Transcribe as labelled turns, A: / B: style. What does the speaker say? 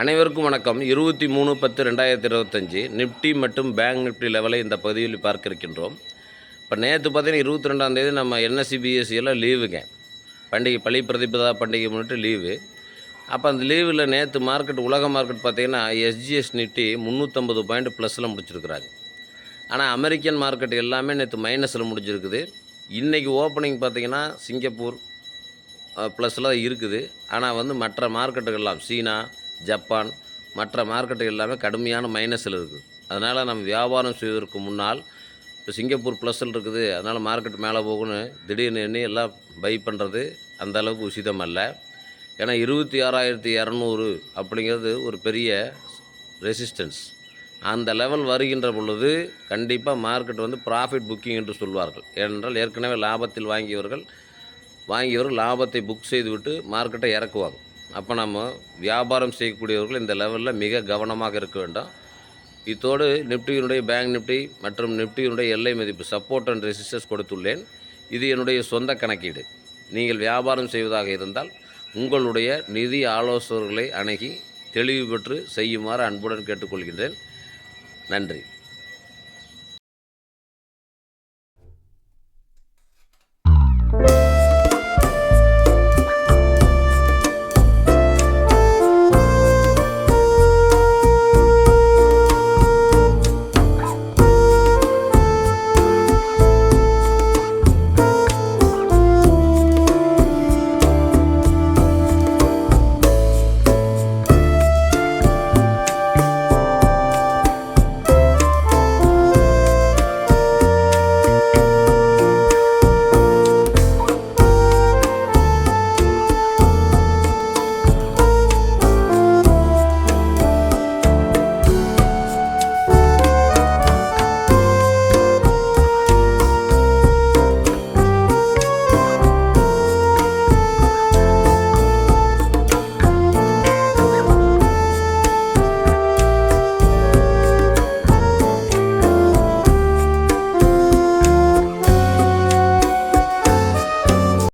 A: அனைவருக்கும் வணக்கம். 23/10/2025 நிஃப்டி மற்றும் பேங்க் நிஃப்டி லெவலை இந்த பகுதியில் பார்க்க இருக்கின்றோம். இப்போ நேற்று பார்த்தீங்கன்னா 22ஆம் தேதி நம்ம என்எஸ்சி பிஎஸ்சி எல்லாம் லீவுங்க. பள்ளி பிரதிபதா பண்டிகை முன்னிட்டு லீவு. அப்போ அந்த லீவில் நேற்று மார்க்கெட் உலக மார்க்கெட் பார்த்தீங்கன்னா எஸ்ஜிஎஸ் நிஃப்டி 350 பாயிண்ட் ப்ளஸில் முடிச்சிருக்கிறாங்க. ஆனால் அமெரிக்கன் மார்க்கெட் எல்லாமே நேற்று மைனஸில் முடிஞ்சிருக்குது. இன்றைக்கி ஓப்பனிங் பார்த்திங்கன்னா சிங்கப்பூர் ப்ளஸில் இருக்குது. ஆனால் மற்ற மார்க்கெட்டுகள்லாம் சீனா, ஜப்பான் மற்ற மார்க்கெட்டுகள் எல்லாமே கடுமையான மைனஸில் இருக்குது. அதனால் நம்ம வியாபாரம் செய்வதற்கு முன்னால் இப்போ சிங்கப்பூர் ப்ளஸில் இருக்குது, அதனால் மார்க்கெட் மேலே போகணும்னு திடீர்னு எண்ணி எல்லாம் பை பண்ணுறது அந்த அளவுக்கு உசிதம் அல்ல. ஏன்னா 26,200 அப்படிங்கிறது ஒரு பெரிய ரெசிஸ்டன்ஸ். அந்த லெவல் வருகின்ற பொழுது கண்டிப்பாக மார்க்கெட் ப்ராஃபிட் புக்கிங் என்று சொல்வார்கள். ஏனென்றால் ஏற்கனவே லாபத்தில் வாங்கியவர்கள் லாபத்தை புக் செய்துவிட்டு மார்க்கெட்டை இறக்குவாங்க. அப்போ நம்ம வியாபாரம் செய்யக்கூடியவர்கள் இந்த லெவலில் மிக கவனமாக இருக்க வேண்டும். இத்தோடு நிஃப்டியினுடைய பேங்க் நிஃப்டி மற்றும் நிஃப்டியினுடைய எல்லை மதிப்பு சப்போர்ட் அண்ட் ரெசிஸ்டன்ஸ் கொடுத்துள்ளேன். இது என்னுடைய சொந்த கணக்கீடு. நீங்கள் வியாபாரம் செய்வதாக இருந்தால் உங்களுடைய நிதி ஆலோசகர்களை அணுகி தெளிவு பெற்று செய்யுமாறு அன்புடன் கேட்டுக்கொள்கின்றேன். நன்றி.